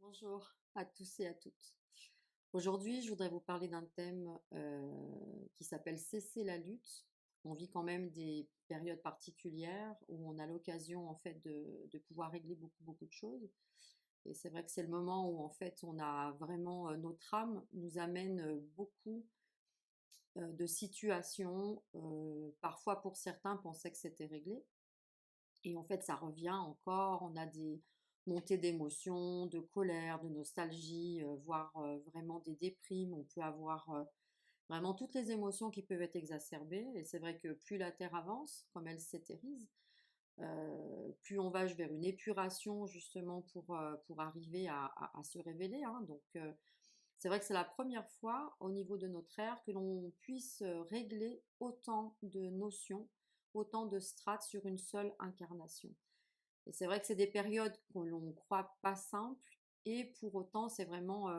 Bonjour à tous et à toutes. Aujourd'hui, je voudrais vous parler d'un thème qui s'appelle cesser la lutte. On vit quand même des périodes particulières où on a l'occasion en fait de pouvoir régler beaucoup de choses. Et c'est vrai que c'est le moment où en fait on a vraiment notre âme nous amène beaucoup de situations. Parfois pour certains pensaient que c'était réglé. Et en fait, ça revient encore. On a des montées d'émotions, de colère, de nostalgie, voire vraiment des déprimes. On peut avoir vraiment toutes les émotions qui peuvent être exacerbées. Et c'est vrai que plus la Terre avance, comme elle s'éthérise, plus on va vers une épuration justement pour arriver à se révéler, hein. Donc, c'est vrai que c'est la première fois au niveau de notre ère que l'on puisse régler autant de notions, autant de strates sur une seule incarnation. Et c'est vrai que c'est des périodes que l'on croit pas simples, et pour autant c'est vraiment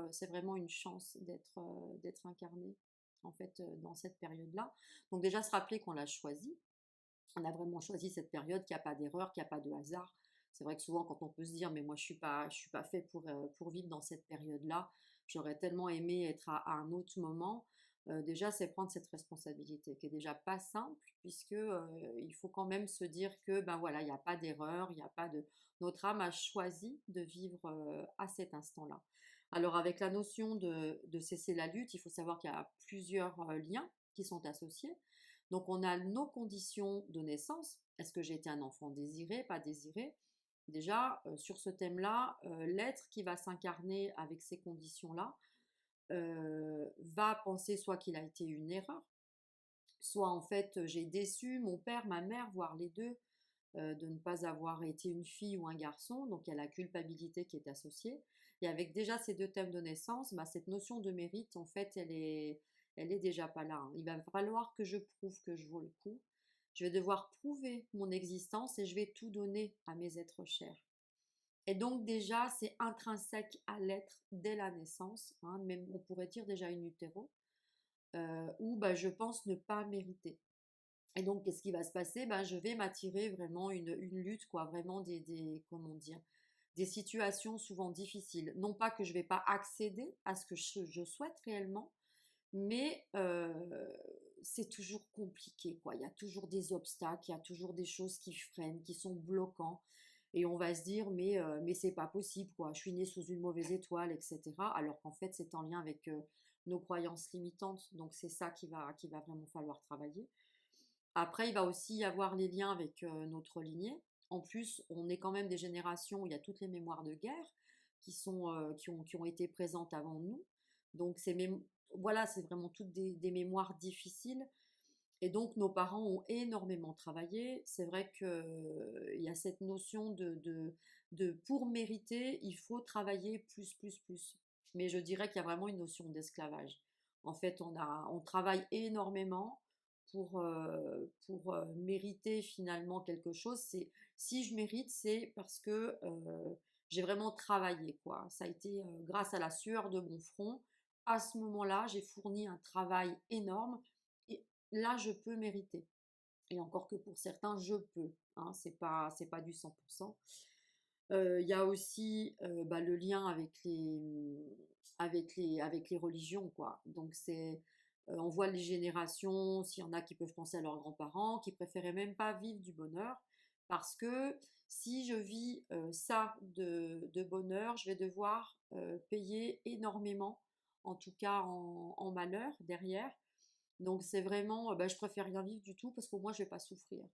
une chance d'être incarné en fait dans cette période-là. Donc déjà se rappeler qu'on l'a choisi, on a vraiment choisi cette période, qu'il n'y a pas d'erreur, qu'il n'y a pas de hasard. C'est vrai que souvent quand on peut se dire mais moi je suis pas fait pour vivre dans cette période-là, j'aurais tellement aimé être à un autre moment. Déjà c'est prendre cette responsabilité qui est déjà pas simple, puisque il faut quand même se dire que ben voilà, il n'y a pas d'erreur, il n'y a pas de notre âme a choisi de vivre à cet instant-là. Alors avec la notion de cesser la lutte, il faut savoir qu'il y a plusieurs liens qui sont associés. Donc on a nos conditions de naissance. Est-ce que j'ai été un enfant désiré, pas désiré? Déjà, sur ce thème-là, l'être qui va s'incarner avec ces conditions-là va penser soit qu'il a été une erreur, soit en fait j'ai déçu mon père, ma mère, voire les deux, de ne pas avoir été une fille ou un garçon. Donc il y a la culpabilité qui est associée. Et avec déjà ces deux thèmes de naissance, bah, cette notion de mérite, en fait, elle est déjà pas là, hein. Il va falloir que je prouve que je vaux le coup. Je vais devoir prouver mon existence et je vais tout donner à mes êtres chers. Et donc déjà, c'est intrinsèque à l'être dès la naissance, hein, même on pourrait dire déjà in utero, où bah, je pense ne pas mériter. Et donc, qu'est-ce qui va se passer? Ben, je vais m'attirer vraiment une lutte, quoi, vraiment comment dire, des situations souvent difficiles. Non pas que je vais pas accéder à ce que je souhaite réellement, mais c'est toujours compliqué, quoi. Il y a toujours des obstacles, il y a toujours des choses qui freinent, qui sont bloquants. Et on va se dire, mais c'est pas possible, quoi. Je suis née sous une mauvaise étoile, etc. Alors qu'en fait, c'est en lien avec nos croyances limitantes. Donc, c'est ça qui va vraiment falloir travailler. Après, il va aussi y avoir les liens avec notre lignée. En plus, on est quand même des générations où il y a toutes les mémoires de guerre qui ont été présentes avant nous. Donc, voilà, c'est vraiment toutes des mémoires difficiles. Et donc, nos parents ont énormément travaillé. C'est vrai qu'il y a cette notion de pour mériter, il faut travailler plus. Mais je dirais qu'il y a vraiment une notion d'esclavage. En fait, on travaille énormément pour mériter finalement quelque chose. Si je mérite, c'est parce que j'ai vraiment travaillé, quoi. Ça a été grâce à la sueur de mon front. À ce moment-là, j'ai fourni un travail énorme et là, je peux mériter. Et encore que pour certains, je peux, hein, c'est pas du 100%. Il y a aussi bah, le lien avec les religions, quoi. Donc on voit les générations, s'il y en a qui peuvent penser à leurs grands-parents, qui préféraient même pas vivre du bonheur, parce que si je vis ça de bonheur, je vais devoir payer énormément, en tout cas en malheur derrière. Donc c'est vraiment, bah, je préfère rien vivre du tout parce qu'au moins je vais pas souffrir.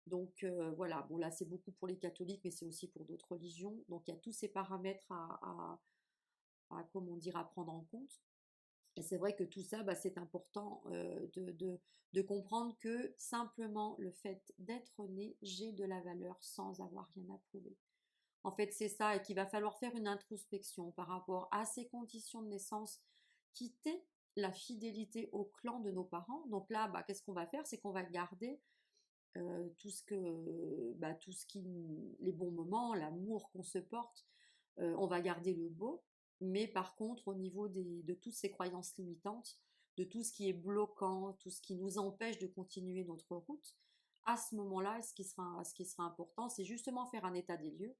Donc voilà, bon là c'est beaucoup pour les catholiques, mais c'est aussi pour d'autres religions. Donc il y a tous ces paramètres comment dire, à prendre en compte. Et c'est vrai que tout ça, bah, c'est important de comprendre que simplement le fait d'être né, j'ai de la valeur sans avoir rien à prouver. En fait, c'est ça, et qu'il va falloir faire une introspection par rapport à ces conditions de naissance, quitter la fidélité au clan de nos parents. Donc là, bah, qu'est-ce qu'on va faire? C'est qu'on va garder tout ce qui, les bons moments, l'amour qu'on se porte, on va garder le beau, mais par contre, au niveau de toutes ces croyances limitantes, de tout ce qui est bloquant, tout ce qui nous empêche de continuer notre route, à ce moment-là, ce qui sera important, c'est justement faire un état des lieux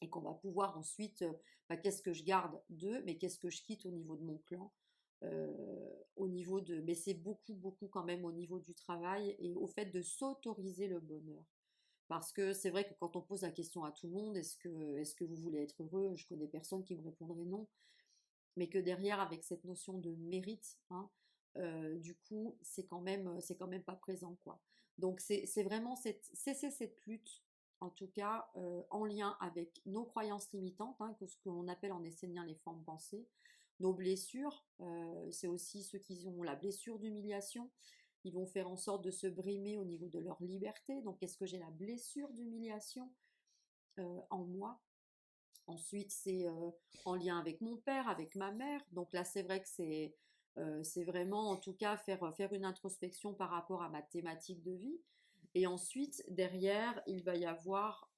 et qu'on va pouvoir ensuite, bah, qu'est-ce que je garde d'eux, mais qu'est-ce que je quitte au niveau de mon clan, au niveau de, mais c'est beaucoup, beaucoup quand même au niveau du travail et au fait de s'autoriser le bonheur. Parce que c'est vrai que quand on pose la question à tout le monde, est-ce que vous voulez être heureux? Je connais personne qui me répondrait non, mais que derrière, avec cette notion de mérite, hein, du coup, c'est quand même pas présent, quoi. Donc c'est vraiment cesser cette lutte, en tout cas, en lien avec nos croyances limitantes, hein, que ce qu'on appelle en essénien les formes pensées, nos blessures, c'est aussi ceux qui ont la blessure d'humiliation. Ils vont faire en sorte de se brimer au niveau de leur liberté. Donc, est-ce que j'ai la blessure d'humiliation en moi? Ensuite, c'est en lien avec mon père, avec ma mère. Donc là, c'est vrai que c'est vraiment, en tout cas, faire une introspection par rapport à ma thématique de vie. Et ensuite, derrière, il va y avoir,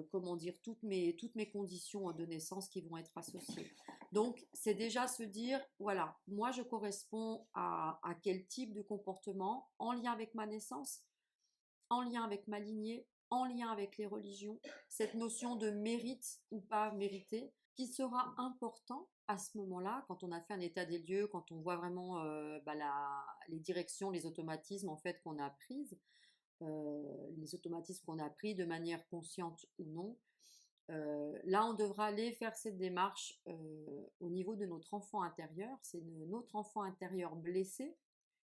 comment dire, toutes mes conditions de naissance qui vont être associées. Donc, c'est déjà se dire, voilà, moi, je corresponds à quel type de comportement en lien avec ma naissance, en lien avec ma lignée, en lien avec les religions, cette notion de mérite ou pas mérité, qui sera important à ce moment-là, quand on a fait un état des lieux, quand on voit vraiment bah, les directions, les automatismes en fait qu'on a prises, les automatismes qu'on a pris de manière consciente ou non. Là, on devra aller faire cette démarche au niveau de notre enfant intérieur. C'est notre enfant intérieur blessé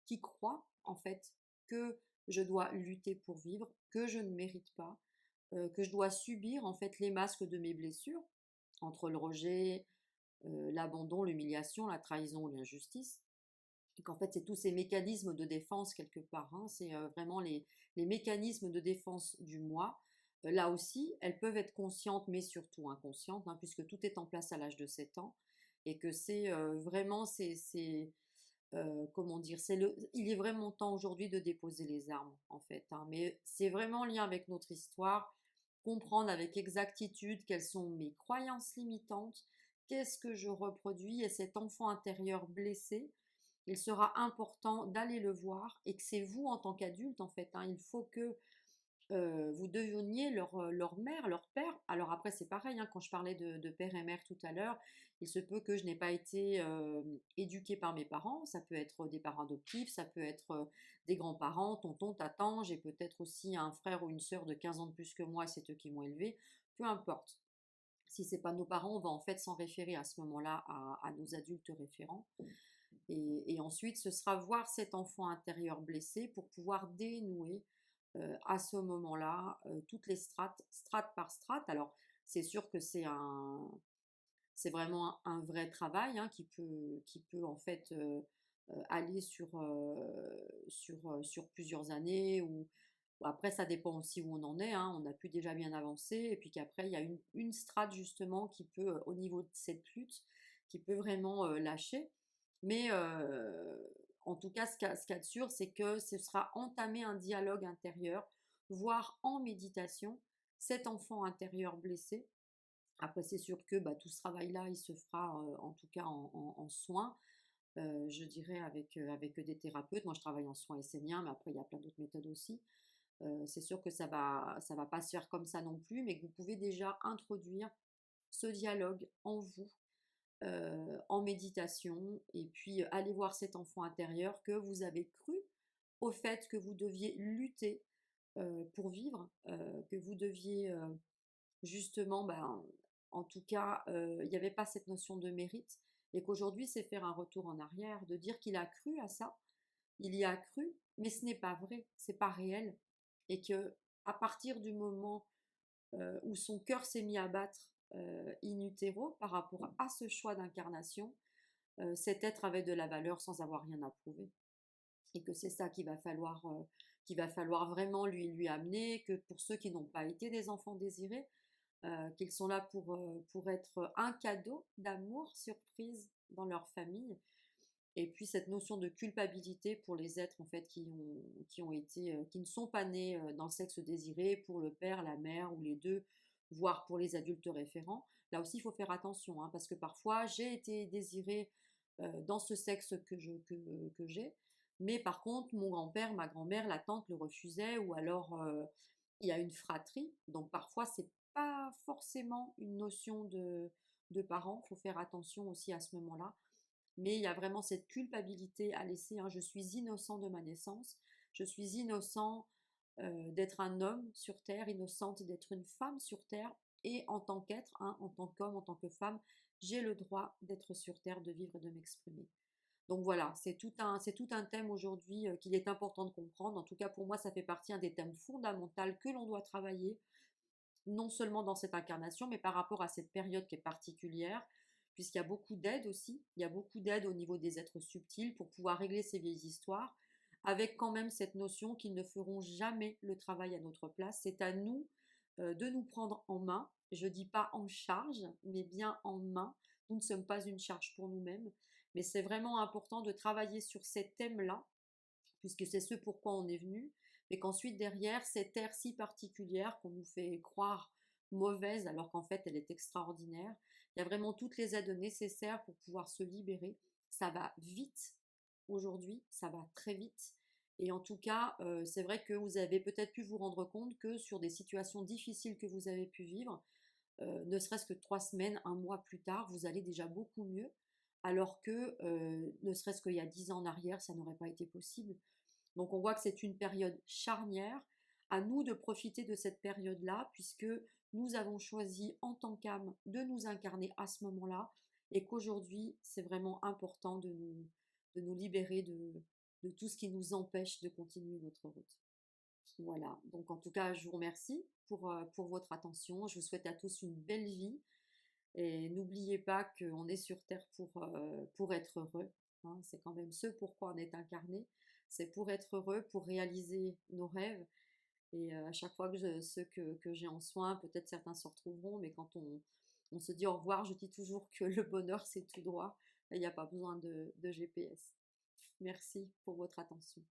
qui croit en fait que je dois lutter pour vivre, que je ne mérite pas, que je dois subir en fait les masques de mes blessures entre le rejet, l'abandon, l'humiliation, la trahison, l'injustice. Et qu'en fait, c'est tous ces mécanismes de défense quelque part, hein. C'est vraiment les mécanismes de défense du moi. Là aussi, elles peuvent être conscientes, mais surtout inconscientes, hein, puisque tout est en place à l'âge de 7 ans. Et que c'est vraiment, comment dire, il est vraiment temps aujourd'hui de déposer les armes, en fait, hein. Mais c'est vraiment en lien avec notre histoire, comprendre avec exactitude quelles sont mes croyances limitantes, qu'est-ce que je reproduis, et cet enfant intérieur blessé, il sera important d'aller le voir, et que c'est vous en tant qu'adulte, en fait, hein, il faut que vous deveniez leur mère, leur père. Alors après, c'est pareil, hein, quand je parlais de père et mère tout à l'heure, il se peut que je n'ai pas été éduquée par mes parents. Ça peut être des parents adoptifs, ça peut être des grands-parents, tonton, tatan. J'ai peut-être aussi un frère ou une sœur de 15 ans de plus que moi, c'est eux qui m'ont élevée. Peu importe. Si c'est pas nos parents, on va en fait s'en référer à ce moment-là à nos adultes référents. Et ensuite, ce sera voir cet enfant intérieur blessé pour pouvoir dénouer à ce moment-là toutes les strates, strate par strate. Alors, c'est sûr que c'est vraiment un vrai travail, hein, qui peut en fait aller sur plusieurs années ou après, ça dépend aussi où on en est, hein. On a pu déjà bien avancer, et puis qu'après, il y a une strate justement qui peut, au niveau de cette lutte, qui peut vraiment lâcher. Mais en tout cas, ce qu'il y a de sûr, c'est que ce sera entamer un dialogue intérieur, voire en méditation, cet enfant intérieur blessé. Après, c'est sûr que bah, tout ce travail-là, il se fera en tout cas en soins, je dirais avec des thérapeutes. Moi, je travaille en soins esséniens, mais après, il y a plein d'autres méthodes aussi. C'est sûr que ça va pas se faire comme ça non plus, mais que vous pouvez déjà introduire ce dialogue en vous, en méditation, et puis aller voir cet enfant intérieur que vous avez cru au fait que vous deviez lutter pour vivre, que vous deviez justement, ben, en tout cas, il n'y avait pas cette notion de mérite, et qu'aujourd'hui, c'est faire un retour en arrière, de dire qu'il a cru à ça, il y a cru, mais ce n'est pas vrai, c'est pas réel, et que à partir du moment où son cœur s'est mis à battre in utero par rapport à ce choix d'incarnation, cet être avait de la valeur sans avoir rien à prouver. Et que c'est ça qu'il va falloir vraiment lui amener, que pour ceux qui n'ont pas été des enfants désirés, qu'ils sont là pour être un cadeau d'amour surprise dans leur famille. Et puis cette notion de culpabilité pour les êtres en fait qui ne sont pas nés dans le sexe désiré, pour le père, la mère ou les deux, voire pour les adultes référents. Là aussi, il faut faire attention, hein, parce que parfois j'ai été désirée dans ce sexe que j'ai, mais par contre mon grand-père, ma grand-mère, la tante le refusaient, ou alors il y a une fratrie, donc parfois c'est pas forcément une notion de parent. Il faut faire attention aussi à ce moment-là. Mais il y a vraiment cette culpabilité à laisser, hein. Je suis innocent de ma naissance. Je suis innocent d'être un homme sur Terre, innocente d'être une femme sur Terre. Et en tant qu'être, hein, en tant qu'homme, en tant que femme, j'ai le droit d'être sur Terre, de vivre et de m'exprimer. Donc voilà, c'est tout un thème aujourd'hui qu'il est important de comprendre. En tout cas, pour moi, ça fait partie un des thèmes fondamentaux que l'on doit travailler, non seulement dans cette incarnation, mais par rapport à cette période qui est particulière, puisqu'il y a beaucoup d'aide aussi. Il y a beaucoup d'aide au niveau des êtres subtils pour pouvoir régler ces vieilles histoires, avec quand même cette notion qu'ils ne feront jamais le travail à notre place. C'est à nous de nous prendre en main. Je ne dis pas en charge, mais bien en main. Nous ne sommes pas une charge pour nous-mêmes, mais c'est vraiment important de travailler sur ces thèmes-là, puisque c'est ce pourquoi on est venu, mais qu'ensuite derrière, cette ère si particulière qu'on nous fait croire mauvaise alors qu'en fait elle est extraordinaire, il y a vraiment toutes les aides nécessaires pour pouvoir se libérer. Ça va vite aujourd'hui, ça va très vite. Et en tout cas, c'est vrai que vous avez peut-être pu vous rendre compte que sur des situations difficiles que vous avez pu vivre, ne serait-ce que 3 semaines, un mois plus tard, vous allez déjà beaucoup mieux, alors que ne serait-ce qu'il y a 10 ans en arrière, ça n'aurait pas été possible. Donc on voit que c'est une période charnière. À nous de profiter de cette période-là, puisque nous avons choisi en tant qu'âme de nous incarner à ce moment-là, et qu'aujourd'hui, c'est vraiment important de nous libérer de tout ce qui nous empêche de continuer notre route. Voilà, donc en tout cas, je vous remercie pour votre attention. Je vous souhaite à tous une belle vie. Et n'oubliez pas qu'on est sur Terre pour être heureux, hein. C'est quand même ce pourquoi on est incarné. C'est pour être heureux, pour réaliser nos rêves. Et à chaque fois ceux que j'ai en soin, peut-être certains se retrouveront, mais quand on se dit au revoir, je dis toujours que le bonheur, c'est tout droit. Il n'y a pas besoin de GPS. Merci pour votre attention.